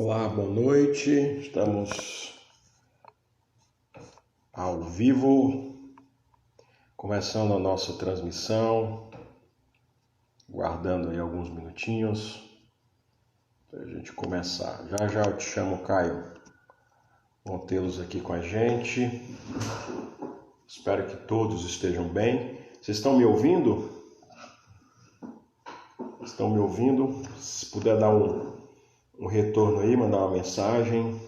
Olá, boa noite. Estamos ao vivo, começando a nossa transmissão, guardando aí alguns minutinhos para a gente começar. Já já eu te chamo, Caio. Bom tê-los aqui com a gente. Espero que todos estejam bem. Vocês estão me ouvindo? Estão me ouvindo? Se puder dar um retorno aí, mandar uma mensagem.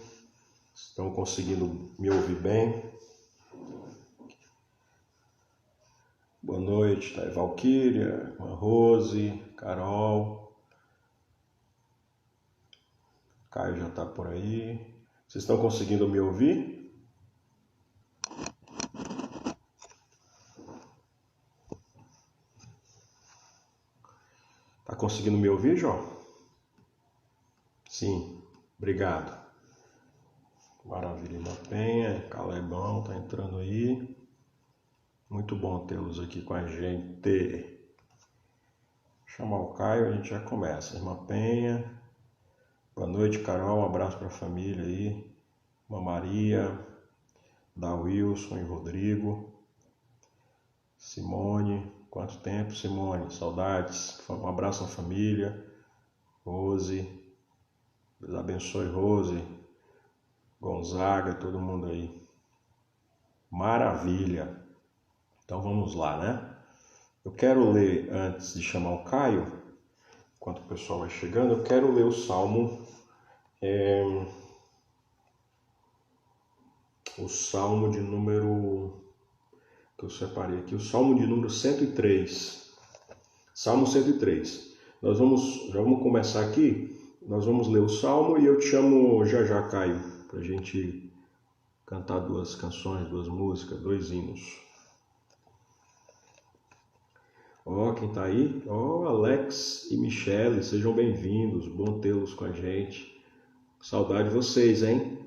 Estão conseguindo me ouvir bem? Boa noite, tá aí Valquíria, Rose, Carol. Caio já tá por aí. Vocês estão conseguindo me ouvir? Tá conseguindo me ouvir, João? Sim, obrigado. Maravilha, Irmã Penha, Calebão tá entrando aí. Muito bom tê-los aqui com a gente. Chamar o Caio, a gente já começa. Irmã Penha, boa noite, Carol, um abraço para a família aí. Irmã Maria, da Wilson e Rodrigo. Simone, quanto tempo, Simone? Saudades. Um abraço à família. Rose, Deus abençoe, Rose. Gonzaga, todo mundo aí. Maravilha. Então vamos lá, né? Eu quero ler, antes de chamar o Caio, enquanto o pessoal vai chegando, eu quero ler o Salmo, o Salmo de número, que eu separei aqui, o Salmo de número 103. Salmo 103. Já vamos começar aqui, nós vamos ler o Salmo e eu te chamo já, Caio, para a gente cantar duas canções, duas músicas, dois hinos. Quem tá aí? Alex e Michele, sejam bem-vindos, bom tê-los com a gente. Saudade de vocês, hein?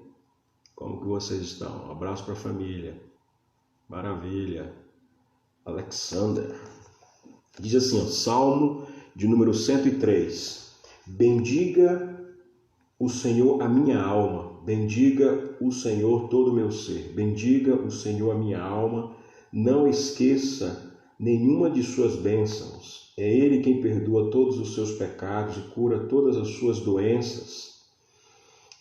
Como que vocês estão? Um abraço para a família. Maravilha. Alexander. Diz assim, Salmo de número 103. Bendiga o Senhor a minha alma, bendiga o Senhor todo o meu ser, bendiga o Senhor a minha alma, não esqueça nenhuma de suas bênçãos. É Ele quem perdoa todos os seus pecados e cura todas as suas doenças,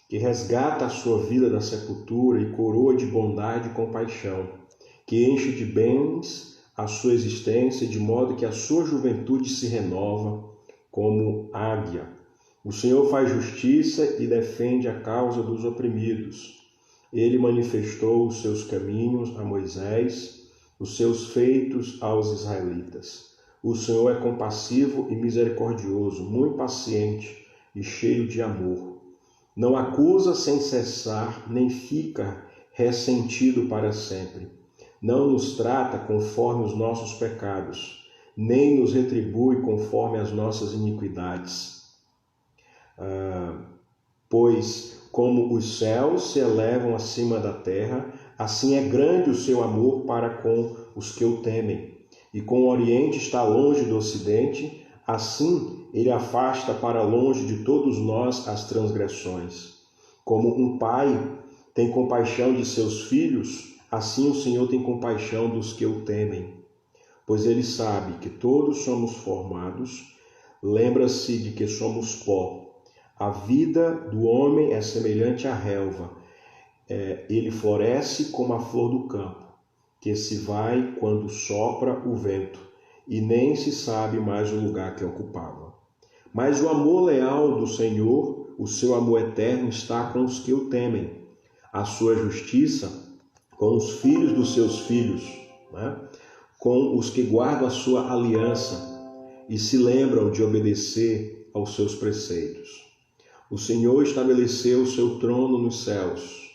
que resgata a sua vida da sepultura e coroa de bondade e compaixão, que enche de bens a sua existência, de modo que a sua juventude se renova como águia. O Senhor faz justiça e defende a causa dos oprimidos. Ele manifestou os seus caminhos a Moisés, os seus feitos aos israelitas. O Senhor é compassivo e misericordioso, muito paciente e cheio de amor. Não acusa sem cessar, nem fica ressentido para sempre. Não nos trata conforme os nossos pecados, nem nos retribui conforme as nossas iniquidades. Pois como os céus se elevam acima da terra, assim é grande o seu amor para com os que o temem. E como o Oriente está longe do Ocidente, assim ele afasta para longe de todos nós as transgressões. Como um pai tem compaixão de seus filhos, assim o Senhor tem compaixão dos que o temem. Pois ele sabe que todos somos formados, lembra-se de que somos pó. A vida do homem é semelhante à relva. Ele floresce como a flor do campo, que se vai quando sopra o vento, e nem se sabe mais o lugar que ocupava. Mas o amor leal do Senhor, o seu amor eterno, está com os que o temem. A sua justiça com os filhos dos seus filhos, né? Com os que guardam a sua aliança e se lembram de obedecer aos seus preceitos. O Senhor estabeleceu o seu trono nos céus,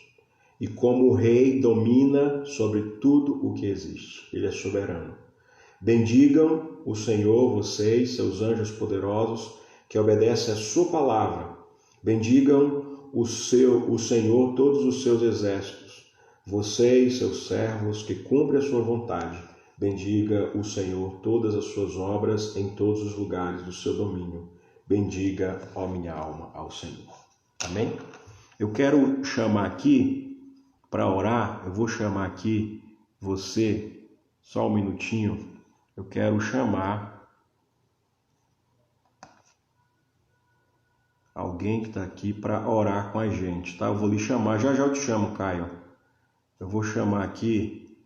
e como o rei domina sobre tudo o que existe. Ele é soberano. Bendigam o Senhor, vocês, seus anjos poderosos, que obedecem a sua palavra. Bendigam o Senhor, todos os seus exércitos. Vocês, seus servos, que cumprem a sua vontade. Bendiga o Senhor todas as suas obras em todos os lugares do seu domínio. Bendiga, ó minha alma, ao Senhor. Amém? Eu quero chamar aqui, para orar, eu vou chamar aqui você, só um minutinho, eu quero chamar alguém que está aqui para orar com a gente, tá? Eu vou lhe chamar, já eu te chamo, Caio. Eu vou chamar aqui,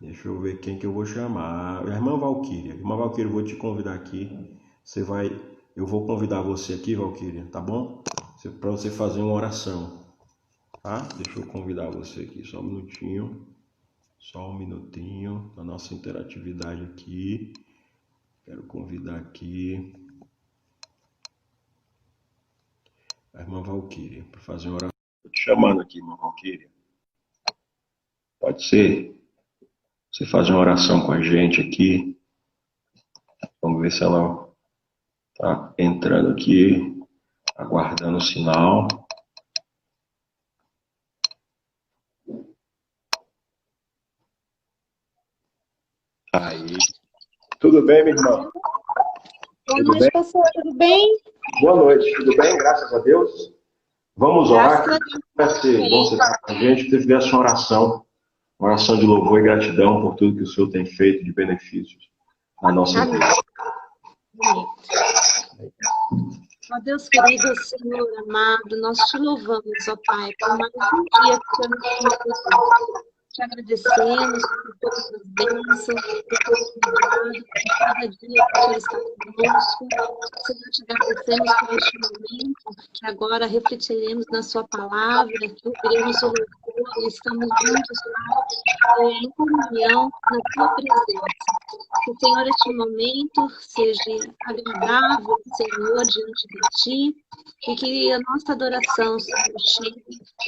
deixa eu ver quem que eu vou chamar. A irmã Valquíria. Irmã Valquíria, eu vou te convidar aqui. Eu vou convidar você aqui, Valquíria, tá bom? Para você fazer uma oração, tá? Deixa eu convidar você aqui, só um minutinho da nossa interatividade aqui. Quero convidar aqui a irmã Valquíria para fazer uma oração. Estou te chamando aqui, irmã Valquíria. Pode ser você fazer uma oração com a gente aqui. Vamos ver se ela está entrando aqui, aguardando o sinal. Aí. Tudo bem, minha irmã? Boa noite, pastor. Tudo bem? Boa noite. Tudo bem? Graças a Deus. Vamos orar. Vai ser bom você estar com a gente. Que você fizesse uma oração de louvor e gratidão por tudo que o Senhor tem feito de benefícios na nossa vida. Ó Deus querido, Senhor amado, nós te louvamos, ó Pai, por mais um dia que o Senhor nos concedeu. Te agradecemos por todas as bênçãos, por todo o cuidado, por cada dia que o Senhor está conosco. Senhor, te agradecemos por este momento, que agora refletiremos na sua palavra, que ouviremos o louvor e estamos juntos lá, em comunhão, na tua presença. Que, Senhor, este momento seja agradável, Senhor, diante de ti, e que a nossa adoração, Senhor, chegue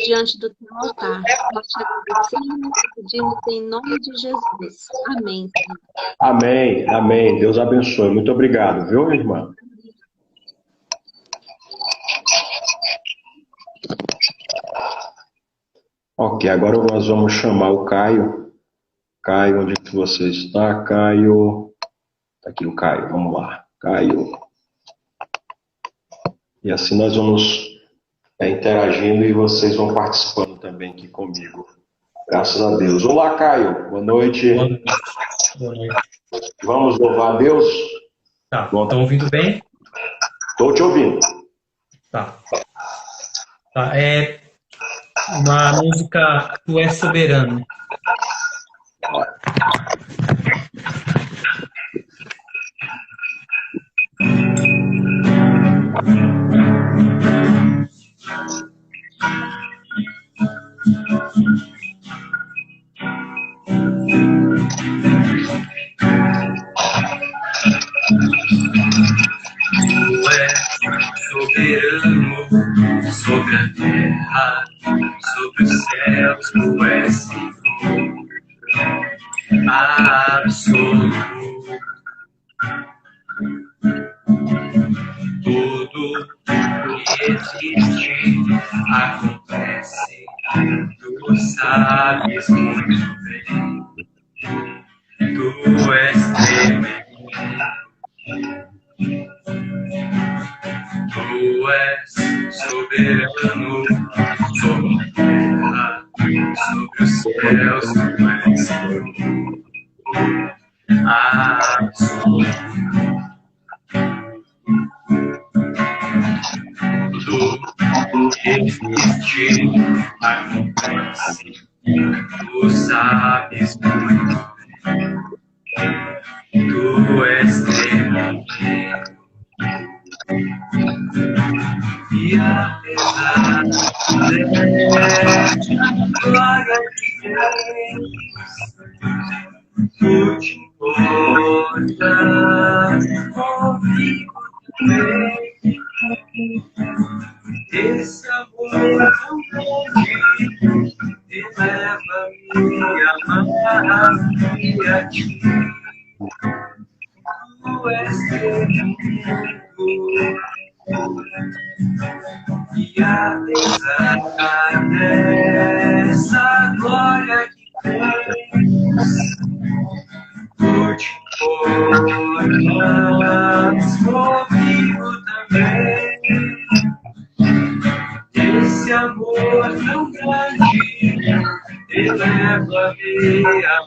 diante do teu altar. Nós te agradecemos e pedimos em nome de Jesus. Amém, Senhor. Amém, amém. Deus abençoe. Muito obrigado, viu, minha irmã? Ok, agora nós vamos chamar o Caio. Caio, onde que você está, Caio? Está aqui o Caio, vamos lá. Caio. E assim nós vamos interagindo e vocês vão participando também aqui comigo. Graças a Deus. Olá, Caio. Boa noite. Boa noite. Boa noite. Vamos louvar a Deus? Tá, estão ouvindo bem? Estou te ouvindo. Tá. É uma música Tu És Soberano. Soberano sobre a terra, sobre os céus, tu és Senhor absoluto. Tudo que existe acontece, tu sabes muito bem. Tu és tremendo. Tu és soberano sobre a terra, sobre os céus, tu és Senhor absoluto. Tudo que existe acontece, tu sabes muito bem. Tu és tremendo. E apesar desta glória que tens, tu te importas comigo também. Esse amor tão grande eleva-me a ti. Tu és tremendo. E apesar dessa glória que tens, tu te importas comigo também.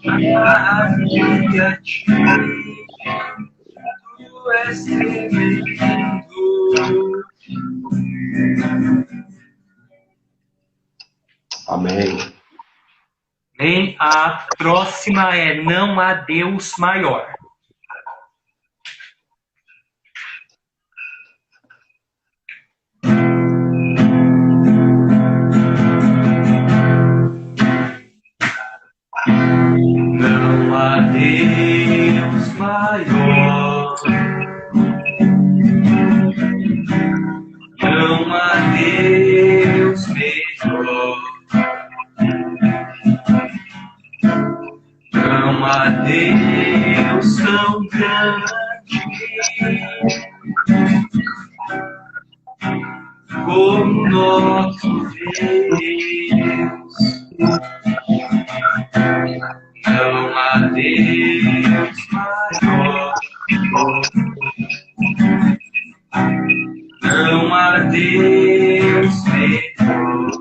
amarrar-me a ti. Tu és tremendo. Amém. Bem, a próxima é Não Há Deus Maior. Não há Deus maior. Não há Deus melhor. Não há Deus tão grande como nosso Deus. Não há Deus maior. Não há Deus melhor.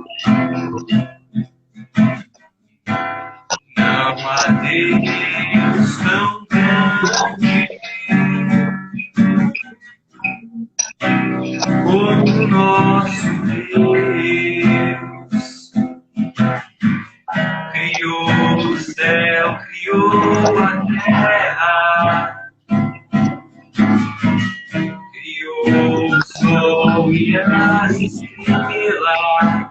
Não há Deus tão grande como nosso Deus. Criou o céu, criou a terra, criou o sol e as estrelas.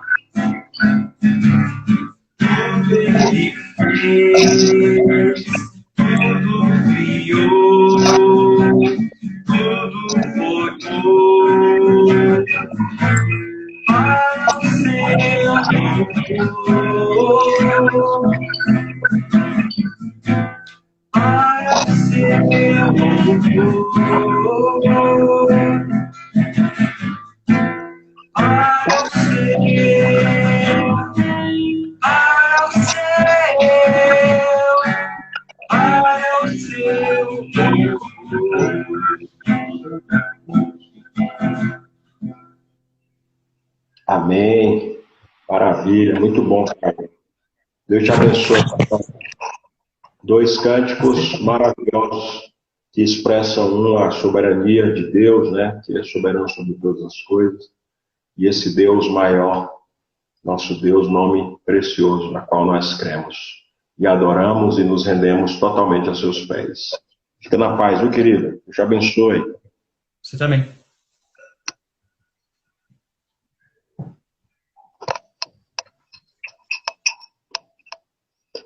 Tudo ele fez, tudo criou, tudo formou para o seu louvor, para o seu louvor, para o seu, para o seu louvor. Amém. Maravilha. Muito bom, cara. Deus te abençoe. Dois cânticos maravilhosos que expressam a soberania de Deus, né? Que é soberano sobre todas as coisas. E esse Deus maior, nosso Deus, nome precioso, na qual nós cremos. E adoramos e nos rendemos totalmente aos seus pés. Fica na paz, viu, querido? Deus te abençoe. Você também.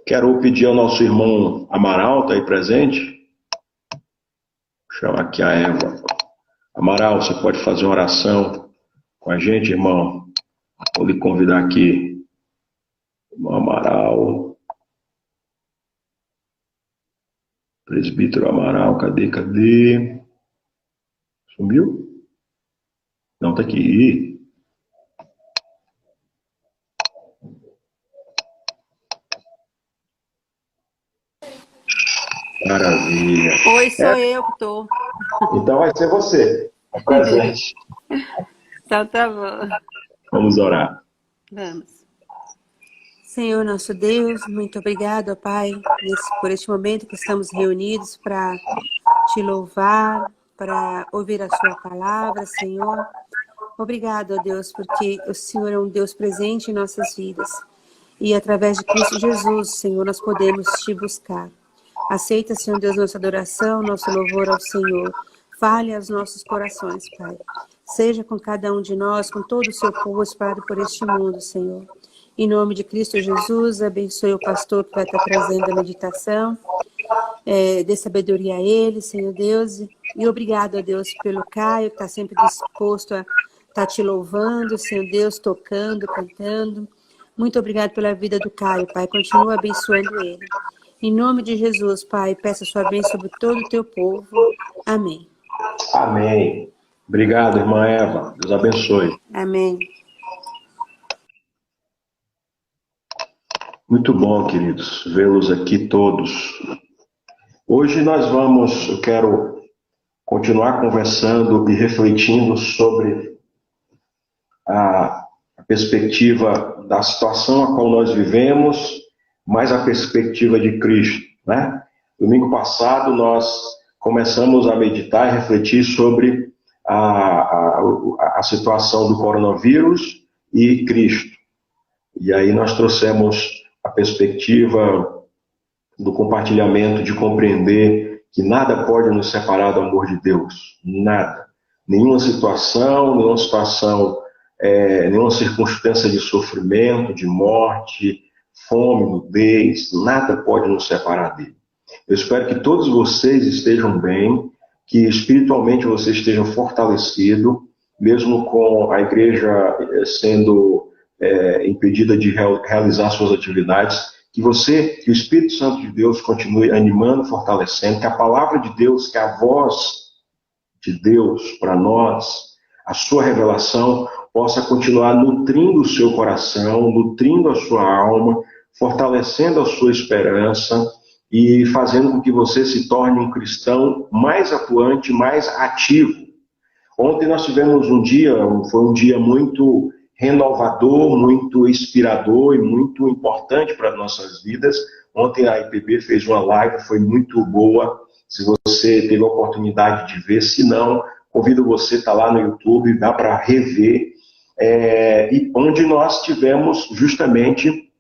Quero pedir ao nosso irmão Amaral, está aí presente? Vou chamar aqui a Eva. Amaral, você pode fazer uma oração com a gente, irmão? Vou lhe convidar aqui. Irmão Amaral. Presbítero Amaral, cadê? Sumiu? Não, tá aqui. Maravilha. Oi, sou eu que tô. Então vai ser você, presente. Então tá bom. Vamos orar. Vamos. Senhor nosso Deus, muito obrigado, ó Pai, por este momento que estamos reunidos para te louvar, para ouvir a sua palavra, Senhor. Obrigado, ó Deus, porque o Senhor é um Deus presente em nossas vidas. E através de Cristo Jesus, Senhor, nós podemos te buscar. Aceita, Senhor Deus, nossa adoração, nosso louvor ao Senhor. Fale aos nossos corações, Pai. Seja com cada um de nós, com todo o seu povo espalhado por este mundo, Senhor. Em nome de Cristo Jesus, abençoe o pastor que vai estar trazendo a meditação. Dê sabedoria a ele, Senhor Deus. E obrigado, a Deus, pelo Caio, que está sempre disposto a estar te louvando, Senhor Deus, tocando, cantando. Muito obrigado pela vida do Caio, Pai. Continua abençoando ele. Em nome de Jesus, Pai, peço a sua bênção sobre todo o teu povo. Amém. Amém. Obrigado, irmã Eva. Deus abençoe. Amém. Muito bom, queridos, vê-los aqui todos. Hoje eu quero continuar conversando e refletindo sobre a perspectiva da situação a qual nós vivemos mais a perspectiva de Cristo, né? Domingo passado nós começamos a meditar e refletir sobre a situação do coronavírus e Cristo. E aí nós trouxemos a perspectiva do compartilhamento, de compreender que nada pode nos separar do amor de Deus. Nada. Nenhuma situação, nenhuma circunstância de sofrimento, de morte, fome, nudez, nada pode nos separar dele. Eu espero que todos vocês estejam bem, que espiritualmente vocês estejam fortalecidos, mesmo com a igreja sendo impedida de realizar suas atividades, que o Espírito Santo de Deus continue animando, fortalecendo, que a palavra de Deus, que a voz de Deus para nós, a sua revelação, possa continuar nutrindo o seu coração, nutrindo a sua alma, fortalecendo a sua esperança e fazendo com que você se torne um cristão mais atuante, mais ativo. Ontem nós tivemos foi um dia muito renovador, muito inspirador e muito importante para nossas vidas. Ontem a IPB fez uma live, foi muito boa. Se você teve a oportunidade de ver, se não, convido você a estar lá no YouTube, dá para rever, e onde nós tivemos justamente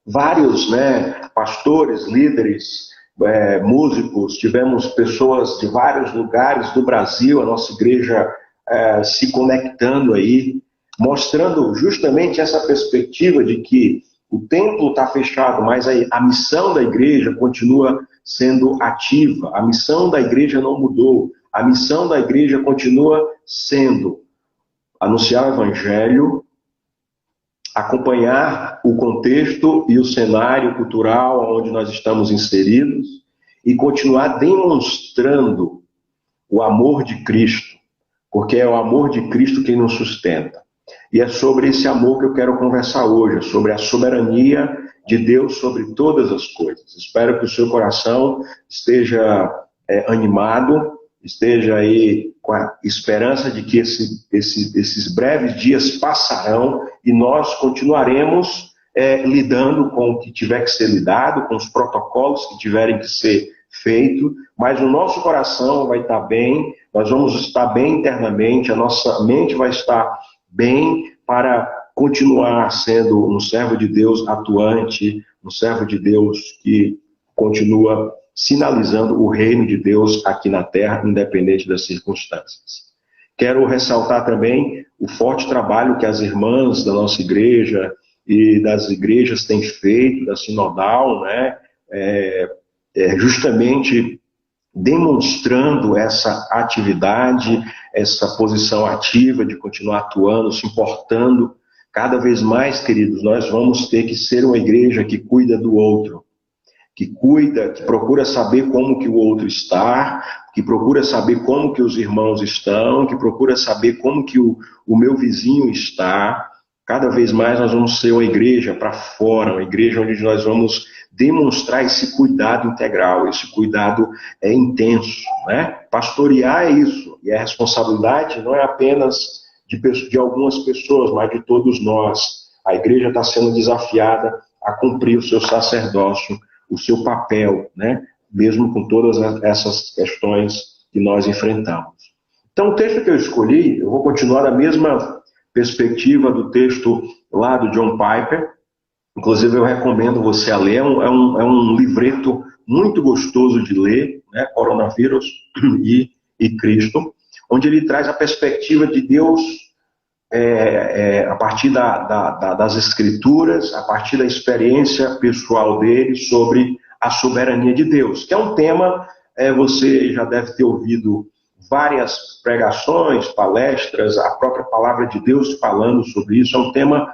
vários pastores, líderes, músicos, tivemos pessoas de vários lugares do Brasil, a nossa igreja se conectando aí, mostrando justamente essa perspectiva de que o templo está fechado, mas a missão da igreja continua sendo ativa, a missão da igreja não mudou, a missão da igreja continua sendo anunciar o evangelho, acompanhar o contexto e o cenário cultural onde nós estamos inseridos e continuar demonstrando o amor de Cristo, porque é o amor de Cristo que nos sustenta. E é sobre esse amor que eu quero conversar hoje, sobre a soberania de Deus sobre todas as coisas. Espero que o seu coração esteja animado, esteja aí com a esperança de que esses breves dias passarão e nós continuaremos lidando com o que tiver que ser lidado, com os protocolos que tiverem que ser feitos, mas o nosso coração vai estar bem, nós vamos estar bem internamente, a nossa mente vai estar bem para continuar sendo um servo de Deus atuante, um servo de Deus que continua sinalizando o reino de Deus aqui na terra, independente das circunstâncias. Quero ressaltar também o forte trabalho que as irmãs da nossa igreja e das igrejas têm feito, da Sinodal, justamente demonstrando essa atividade, essa posição ativa de continuar atuando, se importando. Cada vez mais, queridos, nós vamos ter que ser uma igreja que cuida do outro, que cuida, que procura saber como que o outro está, que procura saber como que os irmãos estão, que procura saber como que o meu vizinho está. Cada vez mais nós vamos ser uma igreja para fora, uma igreja onde nós vamos demonstrar esse cuidado integral, esse cuidado intenso, Pastorear é isso, e a responsabilidade não é apenas de algumas pessoas, mas de todos nós. A igreja está sendo desafiada a cumprir o seu sacerdócio, o seu papel, mesmo com todas essas questões que nós enfrentamos. Então, o texto que eu escolhi, eu vou continuar na mesma perspectiva do texto lá do John Piper. Inclusive, eu recomendo você a ler, é um livreto muito gostoso de ler, Coronavírus e Cristo, onde ele traz a perspectiva de Deus a partir das Escrituras, a partir da experiência pessoal dele sobre a soberania de Deus, que é um tema, você já deve ter ouvido várias pregações, palestras, a própria palavra de Deus falando sobre isso, é um tema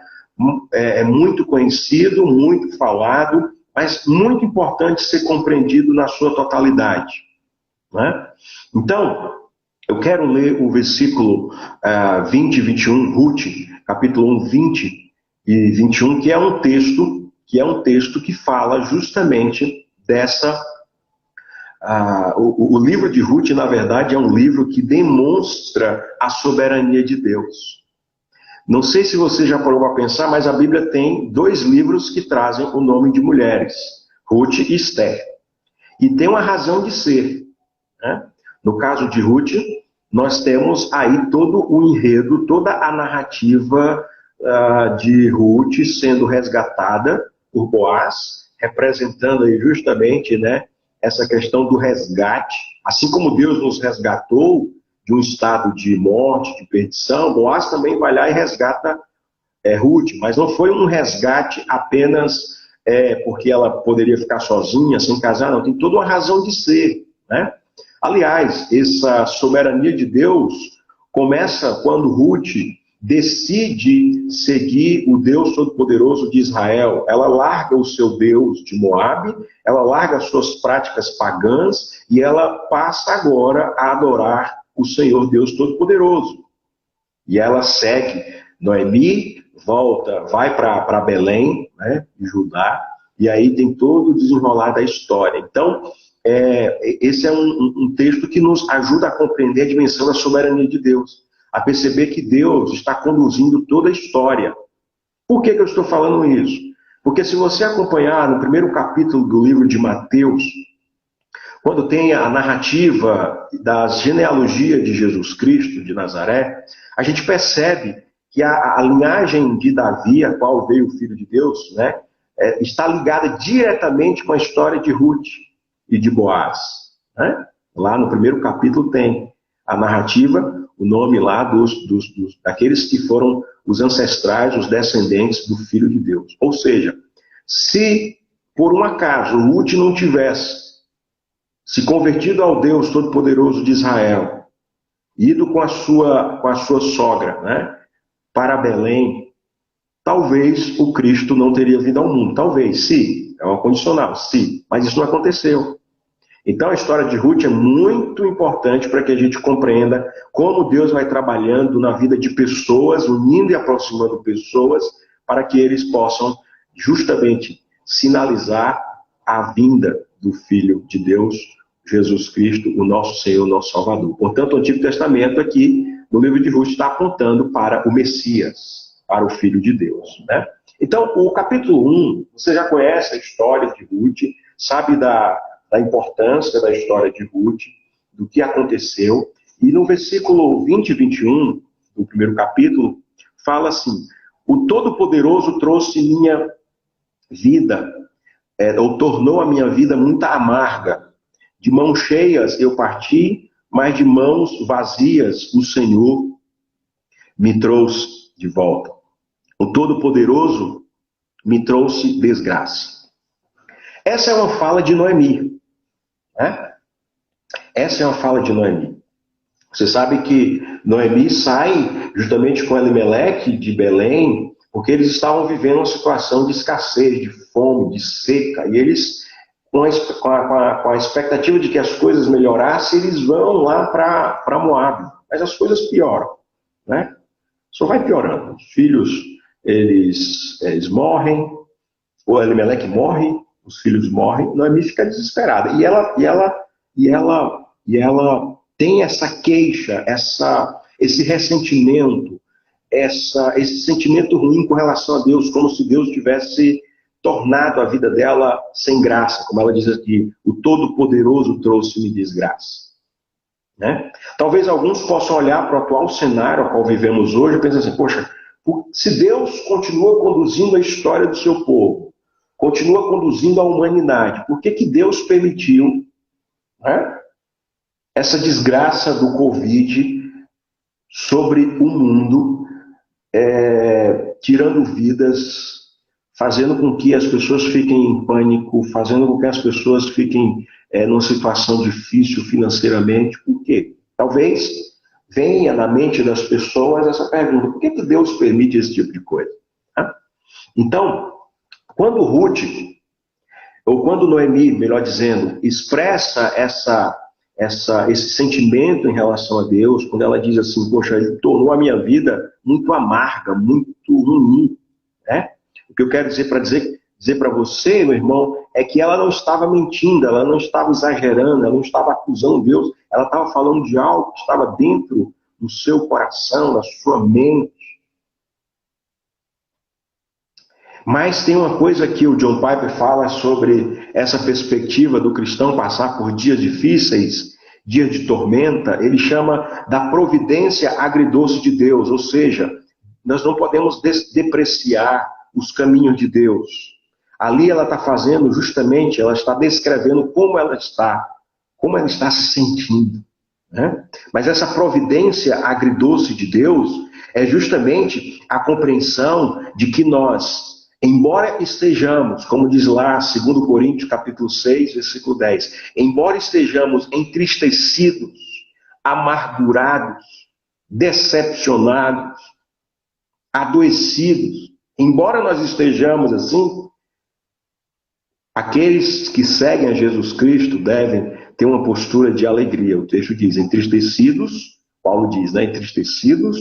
muito conhecido, muito falado, mas muito importante ser compreendido na sua totalidade. Então, eu quero ler o versículo 20 e 21, Ruth, capítulo 1, 20 e 21, que é um texto que fala justamente dessa... O livro de Ruth, na verdade, é um livro que demonstra a soberania de Deus. Não sei se você já parou para pensar, mas a Bíblia tem 2 livros que trazem o nome de mulheres, Ruth e Esther. E tem uma razão de ser, né? No caso de Ruth, nós temos aí todo o enredo, toda a narrativa de Ruth sendo resgatada por Boaz, representando aí justamente, né, essa questão do resgate. Assim como Deus nos resgatou de um estado de morte, de perdição, Boaz também vai lá e resgata Ruth, mas não foi um resgate apenas porque ela poderia ficar sozinha, sem casar, não, tem toda uma razão de ser, né? Aliás, essa soberania de Deus começa quando Ruth decide seguir o Deus Todo-Poderoso de Israel. Ela larga o seu Deus de Moabe, ela larga as suas práticas pagãs e ela passa agora a adorar o Senhor Deus Todo-Poderoso. E ela segue Noemi, volta, vai para Belém, né, Judá, e aí tem todo o desenrolar da história. Então, esse é um texto que nos ajuda a compreender a dimensão da soberania de Deus, a perceber que Deus está conduzindo toda a história. Por que eu estou falando isso? Porque se você acompanhar no primeiro capítulo do livro de Mateus, quando tem a narrativa da genealogia de Jesus Cristo de Nazaré, a gente percebe que a linhagem de Davi, a qual veio o Filho de Deus, né, está ligada diretamente com a história de Ruth e de Boaz, né? Lá no primeiro capítulo tem a narrativa, o nome lá daqueles que foram os ancestrais, os descendentes do Filho de Deus. Ou seja, se por um acaso Ruth não tivesse se convertido ao Deus Todo-Poderoso de Israel, ido com a sua sogra, né, para Belém, talvez o Cristo não teria vindo ao mundo. Talvez, se. É uma condicional, se. Mas isso não aconteceu. Então a história de Ruth é muito importante para que a gente compreenda como Deus vai trabalhando na vida de pessoas, unindo e aproximando pessoas, para que eles possam justamente sinalizar a vinda do Filho de Deus, Jesus Cristo, o nosso Senhor, o nosso Salvador. Portanto, o Antigo Testamento aqui, no livro de Ruth, está apontando para o Messias, para o Filho de Deus, né? Então, o capítulo 1, você já conhece a história de Ruth, sabe da importância da história de Ruth, do que aconteceu. E no versículo 20 e 21 do primeiro capítulo, fala assim: o Todo-Poderoso trouxe minha vida, ou tornou a minha vida muito amarga. De mãos cheias eu parti, mas de mãos vazias o Senhor me trouxe de volta. O Todo-Poderoso me trouxe desgraça. Essa é uma fala de Noemi, né? Essa é uma fala de Noemi. Você sabe que Noemi sai justamente com Elimeleque de Belém, porque eles estavam vivendo uma situação de escassez, de fome, de seca, e eles, com a expectativa de que as coisas melhorassem, eles vão lá para Moabe. Mas as coisas pioram, né? Só vai piorando. Os filhos, eles morrem, o Elimeleque morre, os filhos morrem, Noemi fica desesperada. E ela tem essa queixa, esse ressentimento, esse sentimento ruim com relação a Deus, como se Deus tivesse tornado a vida dela sem graça, como ela diz aqui: o Todo-Poderoso trouxe-me desgraça. Né? Talvez alguns possam olhar para o atual cenário ao qual vivemos hoje e pensar assim: poxa, se Deus continua conduzindo a história do seu povo, continua conduzindo a humanidade, por que Deus permitiu, né, essa desgraça do Covid sobre o mundo, tirando vidas, fazendo com que as pessoas fiquem em pânico, fazendo com que as pessoas fiquem numa situação difícil financeiramente? Por quê? Talvez venha na mente das pessoas essa pergunta: por que Deus permite esse tipo de coisa? Então, quando Ruth, ou quando Noemi, melhor dizendo, expressa esse sentimento em relação a Deus, quando ela diz assim: poxa, ele tornou a minha vida muito amarga, muito ruim, né? O que eu quero dizer para você, meu irmão, é que ela não estava mentindo, ela não estava exagerando, ela não estava acusando Deus, ela estava falando de algo que estava dentro do seu coração, da sua mente. Mas tem uma coisa que o John Piper fala sobre essa perspectiva do cristão passar por dias difíceis, dias de tormenta. Ele chama da providência agridoce de Deus, ou seja, nós não podemos depreciar os caminhos de Deus. Ali ela está fazendo justamente, ela está descrevendo como ela está se sentindo, né? Mas essa providência agridoce de Deus é justamente a compreensão de que nós, embora estejamos, como diz lá 2 Coríntios capítulo 6, versículo 10, embora estejamos entristecidos, amargurados, decepcionados, adoecidos, embora nós estejamos assim, aqueles que seguem a Jesus Cristo devem ter uma postura de alegria. O texto diz, entristecidos, Paulo diz, né? Entristecidos,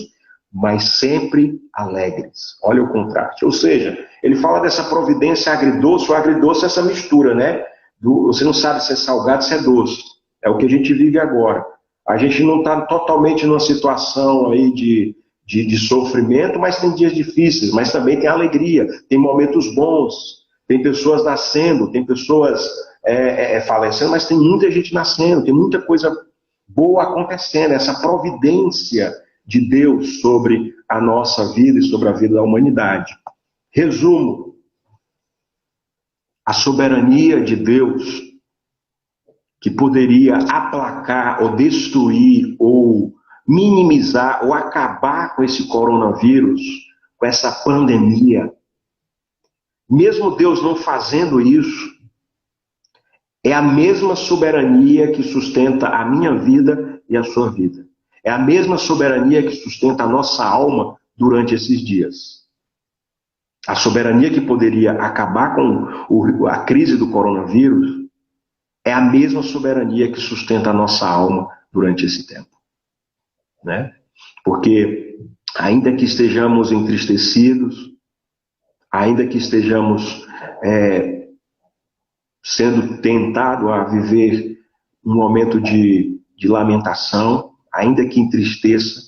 mas sempre alegres. Olha o contraste. Ou seja, ele fala dessa providência agridoce. O agridoce é essa mistura, né? Você não sabe se é salgado, se é doce. É o que a gente vive agora. A gente não está totalmente numa situação aí de sofrimento, mas tem dias difíceis, mas também tem alegria, tem momentos bons. Tem pessoas nascendo, tem pessoas falecendo, mas tem muita gente nascendo, tem muita coisa boa acontecendo. Essa providência de Deus sobre a nossa vida e sobre a vida da humanidade. Resumo: a soberania de Deus, que poderia aplacar ou destruir ou minimizar ou acabar com esse coronavírus, com essa pandemia, mesmo Deus não fazendo isso, é a mesma soberania que sustenta a minha vida e a sua vida. É a mesma soberania que sustenta a nossa alma durante esses dias. A soberania que poderia acabar com a crise do coronavírus é a mesma soberania que sustenta a nossa alma durante esse tempo, né? Porque ainda que estejamos entristecidos, ainda que estejamos sendo tentados a viver um momento de lamentação, ainda que entristeça,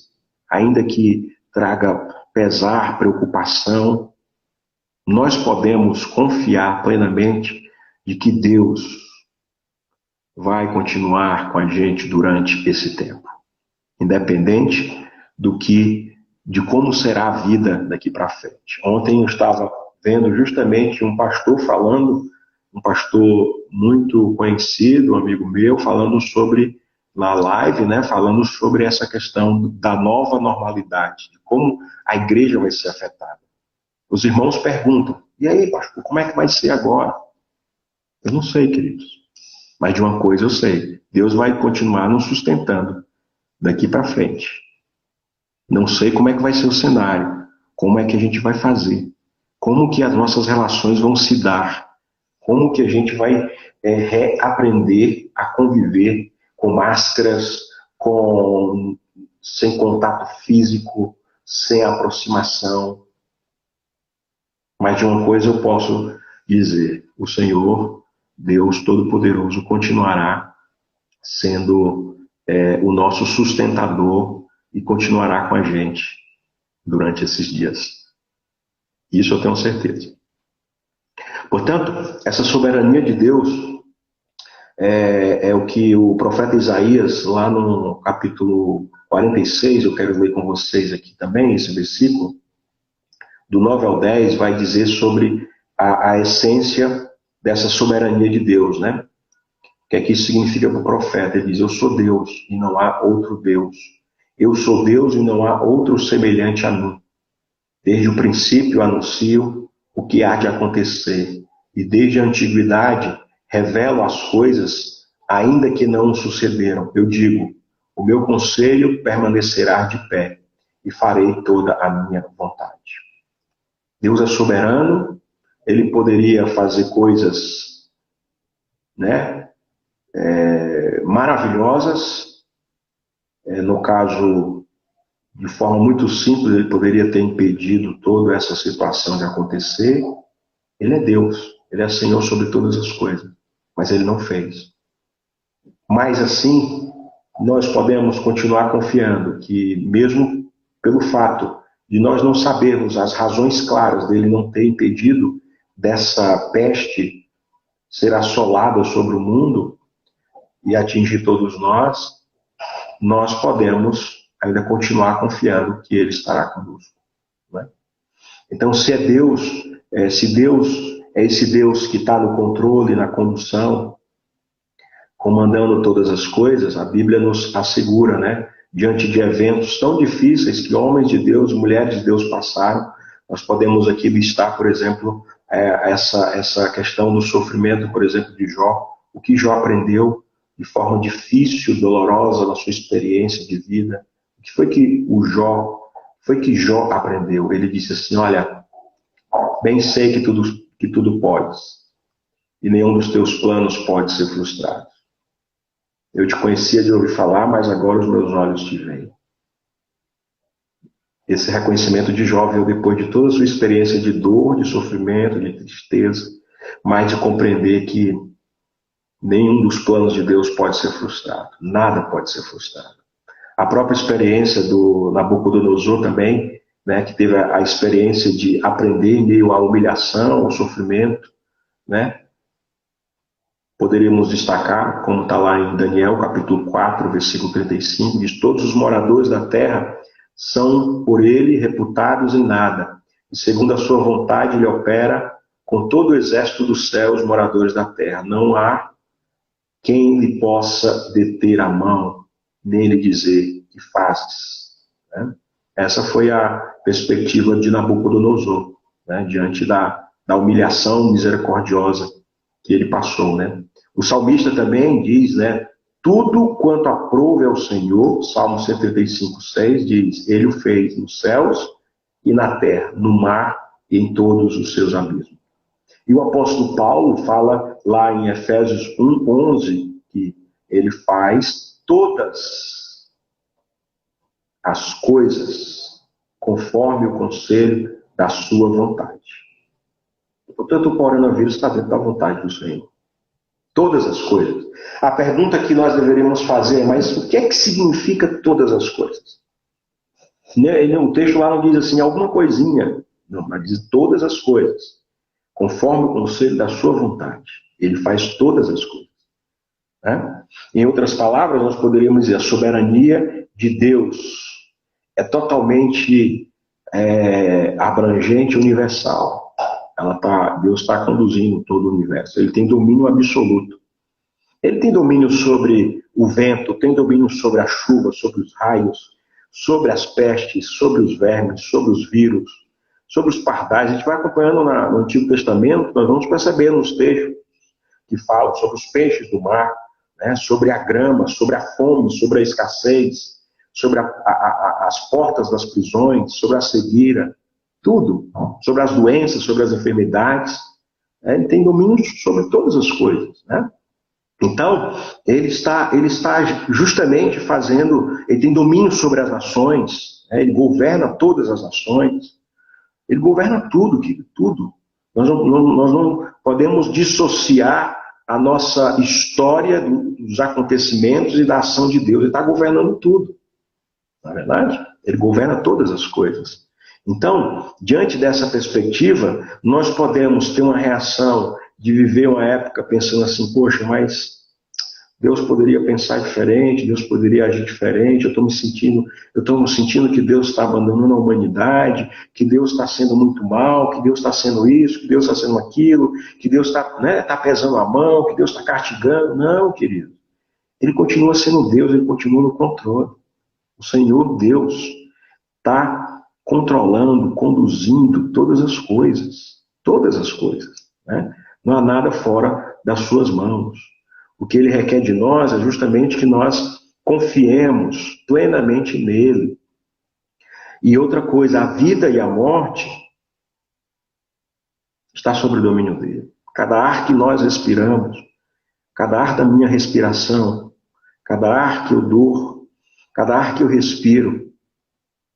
ainda que traga pesar, preocupação, nós podemos confiar plenamente de que Deus vai continuar com a gente durante esse tempo, independente de como será a vida daqui para frente. Ontem eu estava vendo justamente um pastor falando, um pastor muito conhecido, um amigo meu, falando sobre, na live, né, falando sobre essa questão da nova normalidade, de como a igreja vai ser afetada. Os irmãos perguntam, e aí, pastor, como é que vai ser agora? Eu não sei, queridos, mas de uma coisa eu sei, Deus vai continuar nos sustentando daqui para frente. Não sei como é que vai ser o cenário, como é que a gente vai fazer, como que as nossas relações vão se dar, como que a gente vai reaprender a conviver com máscaras, sem contato físico, sem aproximação. Mas de uma coisa eu posso dizer, o Senhor, Deus Todo-Poderoso, continuará sendo o nosso sustentador e continuará com a gente durante esses dias. Isso eu tenho certeza. Portanto, essa soberania de Deus é o que o profeta Isaías, lá no capítulo 46, eu quero ler com vocês aqui também, esse versículo, do 9 ao 10, vai dizer sobre a essência dessa soberania de Deus, né? O que é que isso significa para o profeta? Ele diz, eu sou Deus e não há outro Deus. Eu sou Deus e não há outro semelhante a mim. Desde o princípio anuncio o que há de acontecer, e desde a antiguidade revelo as coisas, ainda que não sucederam. Eu digo, o meu conselho permanecerá de pé, e farei toda a minha vontade. Deus é soberano, ele poderia fazer coisas, né, maravilhosas. No caso, de forma muito simples, ele poderia ter impedido toda essa situação de acontecer. Ele é Deus, ele é Senhor sobre todas as coisas, mas ele não fez. Mas assim, nós podemos continuar confiando que, mesmo pelo fato de nós não sabermos as razões claras dele não ter impedido dessa peste ser assolada sobre o mundo e atingir todos nós, nós podemos ainda continuar confiando que ele estará conosco, né? Então, se Deus é esse Deus que está no controle, na condução, comandando todas as coisas, a Bíblia nos assegura, né? Diante de eventos tão difíceis que homens de Deus, mulheres de Deus passaram, nós podemos aqui listar, por exemplo, essa questão do sofrimento, por exemplo, de Jó, o que Jó aprendeu de forma difícil, dolorosa na sua experiência de vida. O que foi que Jó aprendeu? Ele disse assim: olha, bem sei que tudo podes, e nenhum dos teus planos pode ser frustrado. Eu te conhecia de ouvir falar, mas agora os meus olhos te veem. Esse reconhecimento de Jó veio depois de toda a sua experiência de dor, de sofrimento, de tristeza, mas de compreender que nenhum dos planos de Deus pode ser frustrado. Nada pode ser frustrado. A própria experiência do Nabucodonosor também, né, que teve a experiência de aprender em meio à humilhação, ao sofrimento, né? Poderíamos destacar, como está lá em Daniel, capítulo 4, versículo 35, diz: todos os moradores da terra são por ele reputados em nada, e segundo a sua vontade ele opera com todo o exército dos céus, moradores da terra. Não há quem lhe possa deter a mão, nem lhe dizer: que fazes? Né? Essa foi a perspectiva de Nabucodonosor, né? Diante da humilhação misericordiosa que ele passou, né? O salmista também diz, né? Tudo quanto aprouve ao Senhor, Salmo 135:6 diz: ele o fez nos céus e na terra, no mar e em todos os seus abismos. E o apóstolo Paulo fala lá em Efésios 1:11 que ele faz todas as coisas conforme o conselho da sua vontade. Portanto, o coronavírus está dentro da vontade do Senhor. Todas as coisas. A pergunta que nós deveríamos fazer é: mas o que é que significa todas as coisas? O texto lá não diz assim, alguma coisinha. Não, mas diz todas as coisas. Conforme o conselho da sua vontade. Ele faz todas as coisas. Né? Em outras palavras, nós poderíamos dizer: a soberania de Deus é totalmente abrangente e universal. Deus está conduzindo todo o universo. Ele tem domínio absoluto. Ele tem domínio sobre o vento, tem domínio sobre a chuva, sobre os raios, sobre as pestes, sobre os vermes, sobre os vírus, sobre os pardais. A gente vai acompanhando no Antigo Testamento, nós vamos percebendo nos textos que falam sobre os peixes do mar, né, sobre a grama, sobre a fome, sobre a escassez, sobre as portas das prisões, sobre a cegueira, tudo, sobre as doenças, sobre as enfermidades. Ele tem domínio sobre todas as coisas, né? Então, ele está justamente ele tem domínio sobre as nações, né? Ele governa todas as nações, ele governa tudo, querido, tudo. Nós não podemos dissociar a nossa história dos acontecimentos e da ação de Deus. Ele está governando tudo, não é verdade? Ele governa todas as coisas. Então, diante dessa perspectiva, nós podemos ter uma reação de viver uma época pensando assim: poxa, mas Deus poderia pensar diferente, Deus poderia agir diferente, eu estou me sentindo que Deus está abandonando a humanidade, que Deus está sendo muito mal, que Deus está sendo isso, que Deus está sendo aquilo, que Deus está pesando a mão, que Deus está castigando. Não, querido. Ele continua sendo Deus, ele continua no controle. O Senhor Deus está controlando, conduzindo todas as coisas, né? Não há nada fora das suas mãos. O que ele requer de nós é justamente que nós confiemos plenamente nele. E outra coisa, a vida e a morte está sob o domínio dele. Cada ar que nós respiramos, cada ar da minha respiração, cada ar que eu dou, cada ar que eu respiro,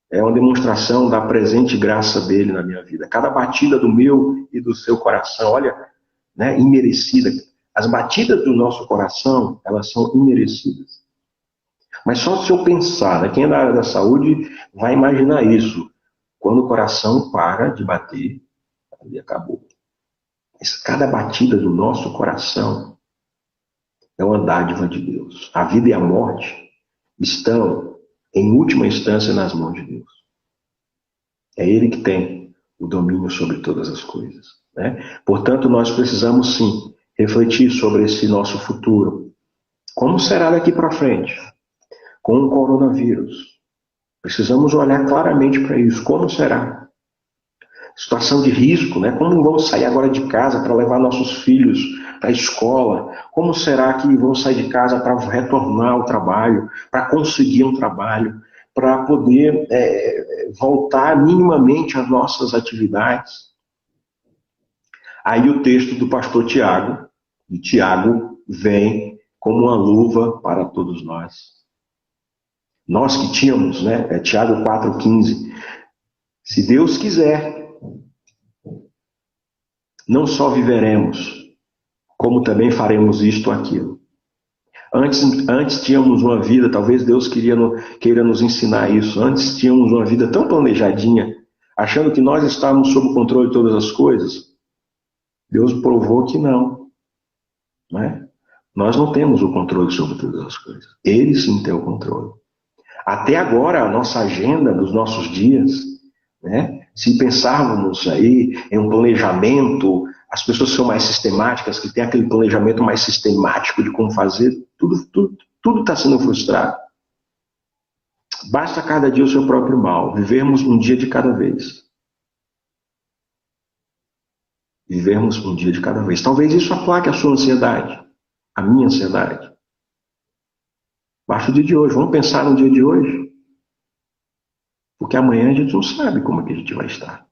é uma demonstração da presente graça dele na minha vida. Cada batida do meu e do seu coração, olha, né, imerecida. As batidas do nosso coração, elas são imerecidas. Mas só se eu pensar, né, quem é da área da saúde vai imaginar isso. Quando o coração para de bater, ali acabou. Mas cada batida do nosso coração é uma dádiva de Deus. A vida e a morte estão, em última instância, nas mãos de Deus. É Ele que tem o domínio sobre todas as coisas, né? Portanto, nós precisamos sim refletir sobre esse nosso futuro. Como será daqui para frente? Com o coronavírus. Precisamos olhar claramente para isso. Como será? Situação de risco, né? Como vamos sair agora de casa para levar nossos filhos para a escola? Como será que vão sair de casa para retornar ao trabalho, para conseguir um trabalho, para poder voltar minimamente às nossas atividades? Aí o texto do pastor Tiago, de Tiago, vem como uma luva para todos nós. Nós que tínhamos, né? Tiago 4,15. Se Deus quiser, não só viveremos, como também faremos isto ou aquilo. Antes tínhamos uma vida, talvez Deus queira nos ensinar isso. Antes tínhamos uma vida tão planejadinha, achando que nós estávamos sob o controle de todas as coisas. Deus provou que não. Né? Nós não temos o controle sobre todas as coisas. Ele sim tem o controle. Até agora, a nossa agenda dos nossos dias, né? Se pensarmos aí em um planejamento, as pessoas são mais sistemáticas, que têm aquele planejamento mais sistemático de como fazer, tudo está sendo frustrado. Basta cada dia o seu próprio mal, vivermos um dia de cada vez. Vivermos um dia de cada vez. Talvez isso aplaque a sua ansiedade, a minha ansiedade. Basta o dia de hoje, vamos pensar no dia de hoje. Porque amanhã a gente não sabe como é que a gente vai estar.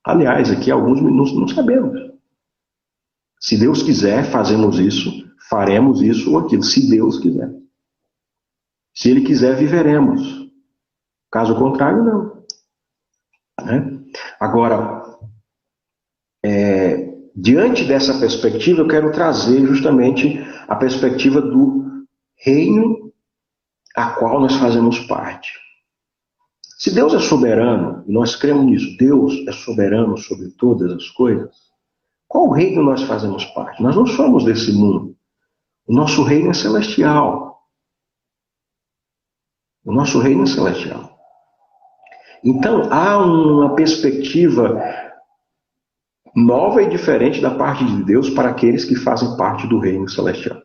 Aliás, aqui alguns minutos não sabemos. Se Deus quiser, fazemos isso, faremos isso ou aquilo, se Deus quiser. Se Ele quiser, viveremos. Caso contrário, não. Né? Agora, diante dessa perspectiva, eu quero trazer justamente a perspectiva do reino a qual nós fazemos parte. Se Deus é soberano, e nós cremos nisso, Deus é soberano sobre todas as coisas, qual reino nós fazemos parte? Nós não somos desse mundo. O nosso reino é celestial. O nosso reino é celestial. Então, há uma perspectiva nova e diferente da parte de Deus para aqueles que fazem parte do reino celestial.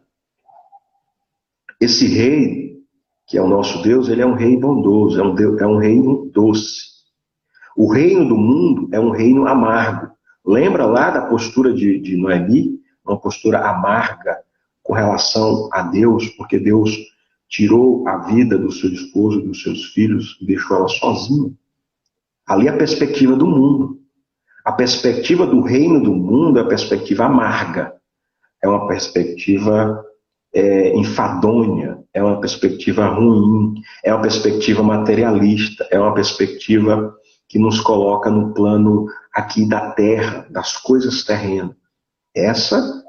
Esse rei, que é o nosso Deus, ele é um rei bondoso, é um reino doce. O reino do mundo é um reino amargo. Lembra lá da postura de Noemi? Uma postura amarga com relação a Deus, porque Deus tirou a vida do seu esposo e dos seus filhos e deixou ela sozinha. Ali é a perspectiva do mundo. A perspectiva do reino do mundo é a perspectiva amarga. É uma perspectiva enfadonha, é uma perspectiva ruim, é uma perspectiva materialista, é uma perspectiva que nos coloca no plano aqui da terra, das coisas terrenas. Essa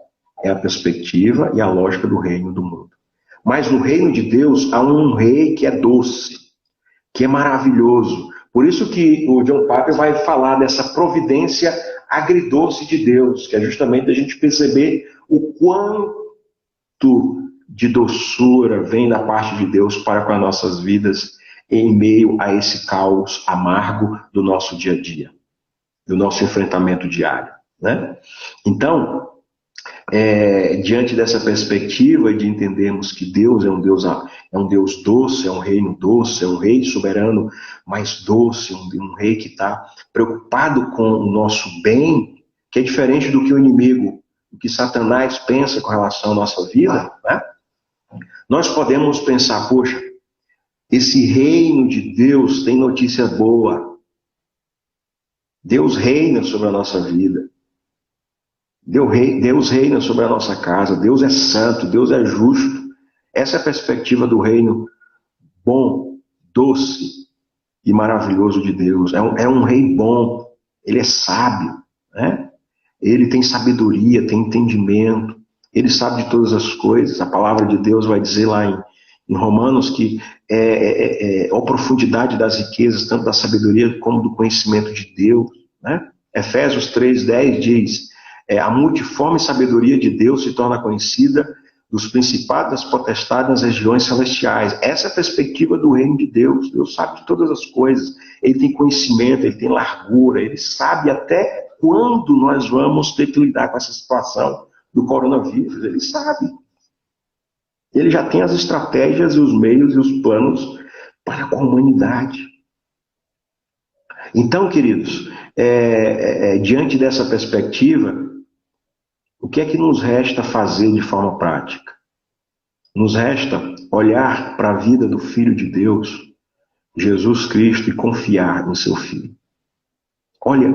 é a perspectiva e a lógica do reino do mundo. Mas no reino de Deus há um rei que é doce, que é maravilhoso. Por isso que o John Piper vai falar dessa providência agridoce de Deus, que é justamente a gente perceber o quanto de doçura vem da parte de Deus para com as nossas vidas em meio a esse caos amargo do nosso dia a dia, do nosso enfrentamento diário, né? Então, diante dessa perspectiva de entendermos que Deus é um Deus doce, é um reino doce, é um rei soberano, mas doce, um rei que está preocupado com o nosso bem, que é diferente do que o inimigo, do que Satanás pensa com relação à nossa vida, né? Nós podemos pensar, poxa, esse reino de Deus tem notícia boa. Deus reina sobre a nossa vida. Deus reina sobre a nossa casa. Deus é santo, Deus é justo. Essa é a perspectiva do reino bom, doce e maravilhoso de Deus. É um rei bom, ele é sábio, né? Ele tem sabedoria, tem entendimento. Ele sabe de todas as coisas. A palavra de Deus vai dizer lá em Romanos, que a profundidade das riquezas, tanto da sabedoria como do conhecimento de Deus, né? Efésios 3:10 diz, a multiforme sabedoria de Deus se torna conhecida dos principados, das potestades nas regiões celestiais. Essa é a perspectiva do reino de Deus. Deus sabe de todas as coisas. Ele tem conhecimento, ele tem largura, ele sabe até quando nós vamos ter que lidar com essa situação do coronavírus. Ele sabe. Ele já tem as estratégias e os meios e os planos para com a humanidade. Então, queridos, diante dessa perspectiva, o que é que nos resta fazer de forma prática? Nos resta olhar para a vida do Filho de Deus, Jesus Cristo, e confiar no seu Filho. Olha,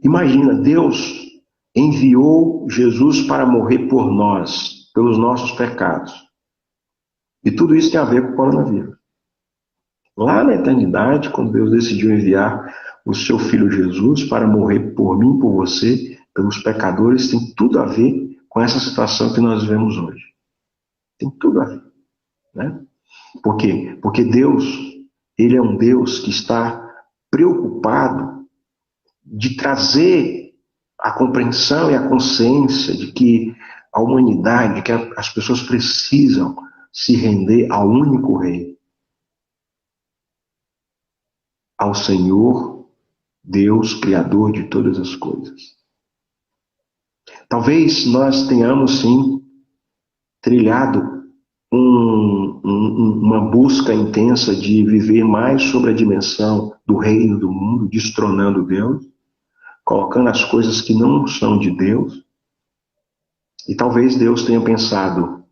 imagina, Deus enviou Jesus para morrer por nós, pelos nossos pecados. E tudo isso tem a ver com o coronavírus. Lá na eternidade, quando Deus decidiu enviar o seu Filho Jesus para morrer por mim, por você, pelos pecadores, tem tudo a ver com essa situação que nós vivemos hoje. Tem tudo a ver. Né? Por quê? Porque Deus, Ele é um Deus que está preocupado de trazer a compreensão e a consciência de que a humanidade, que as pessoas precisam se render ao único Rei, ao Senhor, Deus, Criador de todas as coisas. Talvez nós tenhamos, sim, trilhado uma busca intensa de viver mais sobre a dimensão do reino do mundo, destronando Deus, colocando as coisas que não são de Deus. E talvez Deus tenha pensado,